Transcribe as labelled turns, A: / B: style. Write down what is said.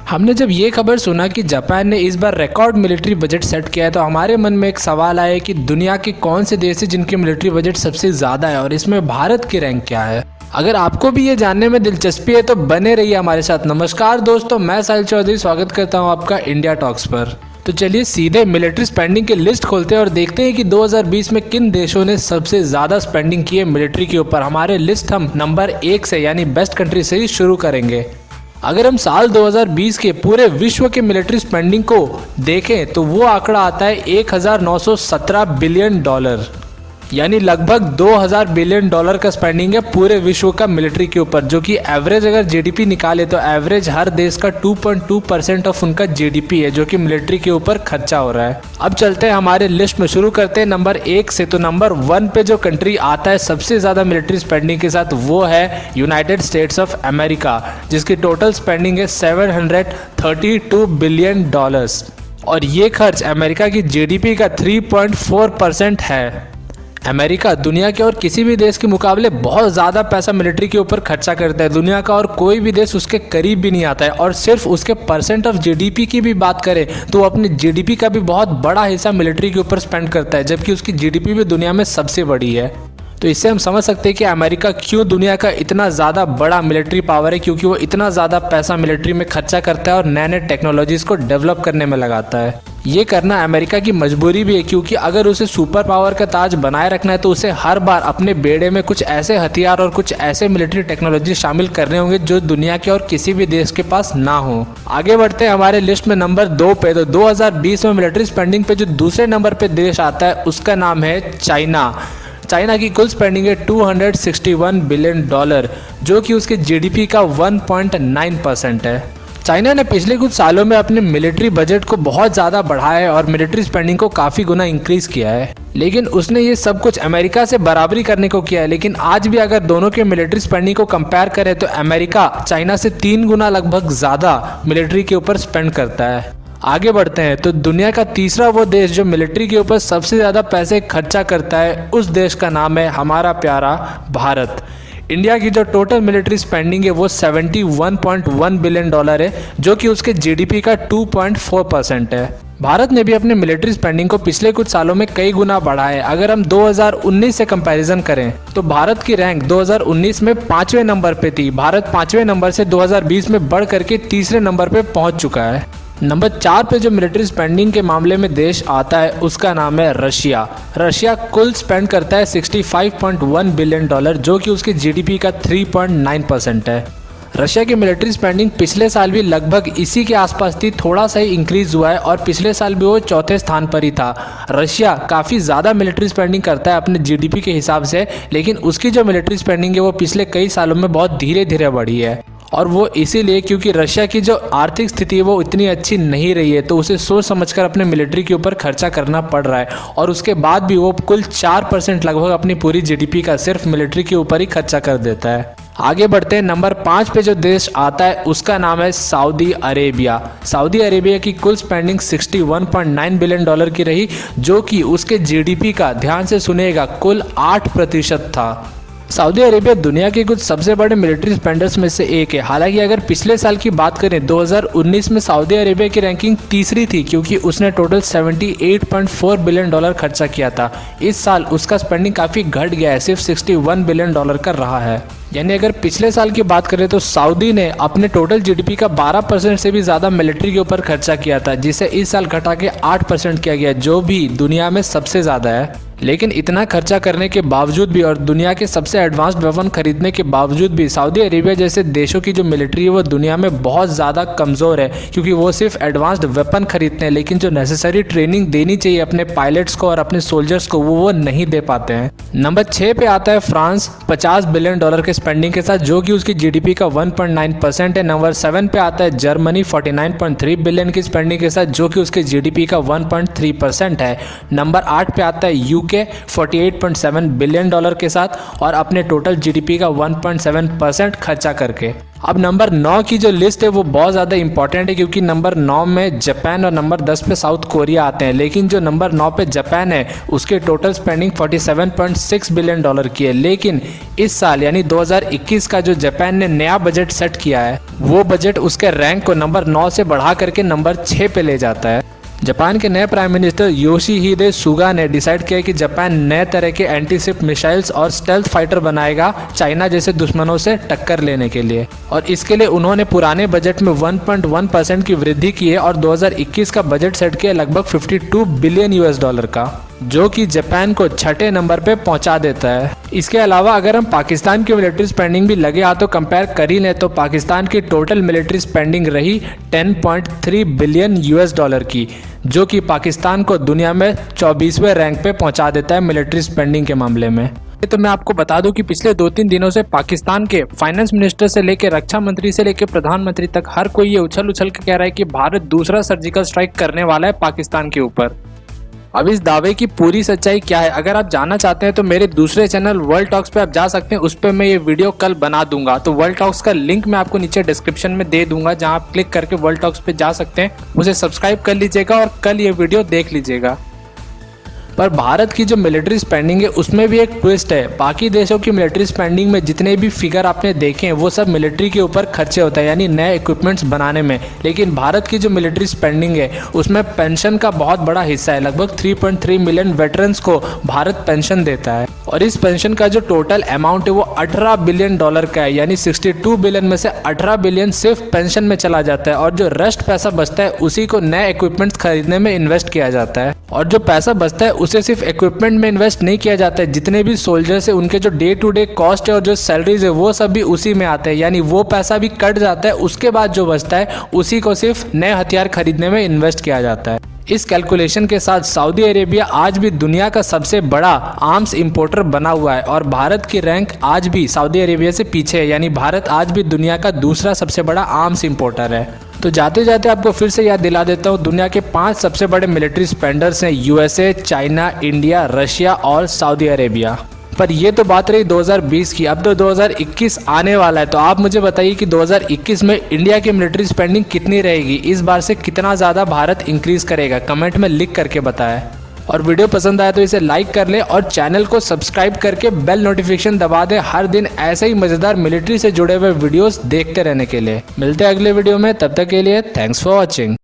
A: हमने जब ये खबर सुना कि जापान ने इस बार रिकॉर्ड मिलिट्री बजट सेट किया है तो हमारे मन में एक सवाल आया कि दुनिया के कौन से देश है जिनके मिलिट्री बजट सबसे ज़्यादा है और इसमें भारत की रैंक क्या है। अगर आपको भी ये जानने में दिलचस्पी है तो बने रहिए हमारे साथ। नमस्कार दोस्तों, मैं साहिल चौधरी स्वागत करता हूँ आपका इंडिया टॉक्स पर। तो चलिए सीधे मिलिट्री स्पेंडिंग की लिस्ट खोलते हैं और देखते हैं कि 2020 में किन देशों ने सबसे ज़्यादा स्पेंडिंग की है मिलिट्री के ऊपर। हमारे लिस्ट हम नंबर 1 से यानी बेस्ट कंट्री से ही शुरू करेंगे। अगर हम साल 2020 के पूरे विश्व के मिलिट्री स्पेंडिंग को देखें तो वो आंकड़ा आता है 1917 बिलियन डॉलर, यानी लगभग 2000 बिलियन डॉलर का स्पेंडिंग है पूरे विश्व का मिलिट्री के ऊपर, जो कि एवरेज अगर जीडीपी निकाले तो एवरेज हर देश का 2.2% ऑफ उनका जीडीपी है जो कि मिलिट्री के ऊपर खर्चा हो रहा है। अब चलते हैं हमारे लिस्ट में, शुरू करते हैं नंबर 1 से। तो नंबर 1 पे जो कंट्री आता है सबसे ज़्यादा मिलिट्री स्पेंडिंग के साथ वो है यूनाइटेड स्टेट्स ऑफ अमेरिका, जिसकी टोटल स्पेंडिंग है 732 बिलियन डॉलर्स और ये खर्च अमेरिका की जीडीपी का 3.4% है। अमेरिका दुनिया के और किसी भी देश के मुकाबले बहुत ज़्यादा पैसा मिलिट्री के ऊपर खर्चा करता है। दुनिया का और कोई भी देश उसके करीब भी नहीं आता है। और सिर्फ उसके परसेंट ऑफ जीडीपी की भी बात करें तो वो अपनी जीडीपी का भी बहुत बड़ा हिस्सा मिलिट्री के ऊपर स्पेंड करता है, जबकि उसकी जीडीपी भी दुनिया में सबसे बड़ी है। तो इससे हम समझ सकते हैं कि अमेरिका क्यों दुनिया का इतना ज़्यादा बड़ा मिलिट्री पावर है, क्योंकि वो इतना ज़्यादा पैसा मिलिट्री में खर्चा करता है और नए नए टेक्नोलॉजीज़ को डेवलप करने में लगाता है। ये करना अमेरिका की मजबूरी भी है, क्योंकि अगर उसे सुपर पावर का ताज बनाए रखना है तो उसे हर बार अपने बेड़े में कुछ ऐसे हथियार और कुछ ऐसे मिलिट्री टेक्नोलॉजी शामिल करने होंगे जो दुनिया के और किसी भी देश के पास ना हो। आगे बढ़ते हैं हमारे लिस्ट में नंबर 2 पे। तो 2020 में मिलिट्री स्पेंडिंग पे जो दूसरे नंबर पे देश आता है उसका नाम है चाइना। चाइना की कुल स्पेंडिंग है 261 बिलियन डॉलर, जो कि उसके जीडीपी का 1.9% है। चाइना ने पिछले कुछ सालों में अपने मिलिट्री बजट को बहुत ज़्यादा बढ़ाया है और मिलिट्री स्पेंडिंग को काफ़ी गुना इंक्रीज़ किया है, लेकिन उसने ये सब कुछ अमेरिका से बराबरी करने को किया है। लेकिन आज भी अगर दोनों के मिलिट्री स्पेंडिंग को कंपेयर करें तो अमेरिका चाइना से 3 गुना लगभग ज़्यादा मिलिट्री के ऊपर स्पेंड करता है। आगे बढ़ते हैं तो दुनिया का तीसरा वो देश जो मिलिट्री के ऊपर सबसे ज़्यादा पैसे खर्चा करता है, उस देश का नाम है हमारा प्यारा भारत। इंडिया की जो टोटल मिलिट्री स्पेंडिंग है वो 71.1 बिलियन डॉलर है, जो कि उसके जीडीपी का 2.4% है। भारत ने भी अपने मिलिट्री स्पेंडिंग को पिछले कुछ सालों में कई गुना बढ़ाया है। अगर हम 2019 से कंपैरिजन करें तो भारत की रैंक 2019 में 5वें नंबर पे थी। भारत 5वें नंबर से 2020 में बढ़ करके तीसरे नंबर पे पहुंच चुका है। नंबर 4 पे जो मिलिट्री स्पेंडिंग के मामले में देश आता है उसका नाम है रशिया। रशिया कुल स्पेंड करता है 65.1 बिलियन डॉलर, जो कि उसके जीडीपी का 3.9% है। रशिया की मिलिट्री स्पेंडिंग पिछले साल भी लगभग इसी के आसपास थी, थोड़ा सा ही इंक्रीज हुआ है और पिछले साल भी वो चौथे स्थान पर ही था। रशिया काफ़ी ज़्यादा मिलिट्री स्पेंडिंग करता है अपने जीडीपी के हिसाब से, लेकिन उसकी जो मिलिट्री स्पेंडिंग है वो पिछले कई सालों में बहुत धीरे धीरे बढ़ी है। और वो इसीलिए क्योंकि रशिया की जो आर्थिक स्थिति है वो इतनी अच्छी नहीं रही है, तो उसे सोच समझकर अपने मिलिट्री के ऊपर खर्चा करना पड़ रहा है। और उसके बाद भी वो कुल 4% लगभग अपनी पूरी जीडीपी का सिर्फ मिलिट्री के ऊपर ही खर्चा कर देता है। आगे बढ़ते हैं नंबर 5 पे जो देश आता है उसका नाम है सऊदी अरेबिया। सऊदी अरेबिया की कुल स्पेंडिंग 61.9 बिलियन डॉलर की रही, जो कि उसके जीडीपी का, ध्यान से सुनिएगा, कुल 8% था। सऊदी अरेबिया दुनिया के कुछ सबसे बड़े मिलिट्री स्पेंडर्स में से एक है। हालांकि अगर पिछले साल की बात करें 2019 में सऊदी अरेबिया की रैंकिंग तीसरी थी, क्योंकि उसने टोटल 78.4 बिलियन डॉलर खर्चा किया था। इस साल उसका स्पेंडिंग काफ़ी घट गया है, सिर्फ 61 बिलियन डॉलर का रहा है। यानी अगर पिछले साल की बात करें तो सऊदी ने अपने टोटल जीडीपी का 12% से भी ज़्यादा मिलिट्री के ऊपर खर्चा किया था, जिसे इस साल घटा के 8% किया गया, जो भी दुनिया में सबसे ज़्यादा है। लेकिन इतना खर्चा करने के बावजूद भी और दुनिया के सबसे एडवांस्ड वेपन खरीदने के बावजूद भी सऊदी अरेबिया जैसे देशों की जो मिलिट्री है वो दुनिया में बहुत ज़्यादा कमज़ोर है, क्योंकि वो सिर्फ एडवांस्ड वेपन खरीदते हैं, लेकिन जो नेसेसरी ट्रेनिंग देनी चाहिए अपने पायलट्स को और अपने सोल्जर्स को वो नहीं दे पाते हैं। नंबर 6 पे आता है फ्रांस 50 बिलियन डॉलर के स्पेंडिंग के साथ, जो कि उसकी जीडीपी का 1.9% है। नंबर 7 पे आता है जर्मनी 49.3 बिलियन की स्पेंडिंग के साथ, जो कि उसके जीडीपी का 1.3% है। नंबर 8 पे आता है यूके 48.7 बिलियन डॉलर के साथ और अपने टोटल जीडीपी का 1.7% खर्चा करके। अब नंबर 9 की जो लिस्ट है वो बहुत ज़्यादा इंपॉर्टेंट है, क्योंकि नंबर 9 में जापान और नंबर 10 पे साउथ कोरिया आते हैं। लेकिन जो नंबर 9 पे जापान है उसके टोटल स्पेंडिंग $47.6 बिलियन की है। लेकिन इस साल यानी 2021 का जो जापान ने नया बजट सेट किया है वो बजट उसके रैंक को नंबर 9 से बढ़ा करके नंबर 6 पे ले जाता है। जापान के नए प्राइम मिनिस्टर योशिहिदे सुगा ने डिसाइड किया कि जापान नए तरह के एंटीशिप मिसाइल्स और स्टेल्थ फाइटर बनाएगा चाइना जैसे दुश्मनों से टक्कर लेने के लिए, और इसके लिए उन्होंने पुराने बजट में 1.1% की वृद्धि की है और 2021 का बजट सेट किया लगभग $52 बिलियन का, जो कि जापान को छठे नंबर पे पहुंचा देता है। इसके अलावा अगर हम पाकिस्तान की मिलिट्री स्पेंडिंग भी लगे हाथों कंपेयर कर ही लें तो पाकिस्तान की टोटल मिलिट्री स्पेंडिंग रही $10.3 बिलियन की, जो कि पाकिस्तान को दुनिया में 24वें रैंक पे पहुंचा देता है मिलिट्री स्पेंडिंग के मामले में। तो मैं आपको बता दूं कि पिछले 2-3 दिनों से पाकिस्तान के फाइनेंस मिनिस्टर से लेकर रक्षा मंत्री से लेकर प्रधानमंत्री तक हर कोई ये उछल उछल के कह रहा है कि भारत दूसरा सर्जिकल स्ट्राइक करने वाला है पाकिस्तान के ऊपर। अब इस दावे की पूरी सच्चाई क्या है अगर आप जानना चाहते हैं तो मेरे दूसरे चैनल वर्ल्ड टॉक्स पे आप जा सकते हैं, उस पर मैं ये वीडियो कल बना दूंगा। तो वर्ल्ड टॉक्स का लिंक मैं आपको नीचे डिस्क्रिप्शन में दे दूंगा, जहां आप क्लिक करके वर्ल्ड टॉक्स पे जा सकते हैं, उसे सब्सक्राइब कर लीजिएगा और कल ये वीडियो देख लीजिएगा। पर भारत की जो मिलिट्री स्पेंडिंग है उसमें भी एक ट्विस्ट है। बाकी देशों की मिलिट्री स्पेंडिंग में जितने भी फिगर आपने देखे हैं वो सब मिलिट्री के ऊपर खर्चे होता है, यानी नए इक्विपमेंट्स बनाने में। लेकिन भारत की जो मिलिट्री स्पेंडिंग है उसमें पेंशन का बहुत बड़ा हिस्सा है। लगभग 3.3 मिलियन वेटरन्स को भारत पेंशन देता है और इस पेंशन का जो टोटल अमाउंट है वो $18 बिलियन का है, यानी 62 बिलियन में से 18 बिलियन सिर्फ पेंशन में चला जाता है और जो रेस्ट पैसा बचता है उसी को नए इक्विपमेंट्स खरीदने में इन्वेस्ट किया जाता है। और जो पैसा बचता है उसे सिर्फ इक्विपमेंट में इन्वेस्ट नहीं किया जाता है, जितने भी सोल्जर्स है उनके जो डे टू डे कॉस्ट है और जो सैलरीज है वो सब भी उसी में आते हैं, यानी वो पैसा भी कट जाता है। उसके बाद जो बचता है उसी को सिर्फ नए हथियार खरीदने में इन्वेस्ट किया जाता है। इस कैलकुलेशन के साथ सऊदी अरेबिया आज भी दुनिया का सबसे बड़ा आर्म्स इंपोर्टर बना हुआ है और भारत की रैंक आज भी सऊदी अरेबिया से पीछे है, यानी भारत आज भी दुनिया का दूसरा सबसे बड़ा आर्म्स इंपोर्टर है। तो जाते जाते आपको फिर से याद दिला देता हूँ, दुनिया के 5 सबसे बड़े मिलिट्री स्पेंडर्स हैं USA, चाइना, इंडिया, रशिया और सऊदी अरेबिया। पर ये तो बात रही 2020 की, अब तो 2021 आने वाला है। तो आप मुझे बताइए कि 2021 में इंडिया की मिलिट्री स्पेंडिंग कितनी रहेगी, इस बार से कितना ज़्यादा भारत इंक्रीज करेगा, कमेंट में लिख करके बताएं। और वीडियो पसंद आया तो इसे लाइक कर ले और चैनल को सब्सक्राइब करके बेल नोटिफिकेशन दबा दे हर दिन ऐसे ही मज़ेदार मिलिट्री से जुड़े हुए वीडियोस देखते रहने के लिए। मिलते हैं अगले वीडियो में, तब तक के लिए थैंक्स फॉर वॉचिंग।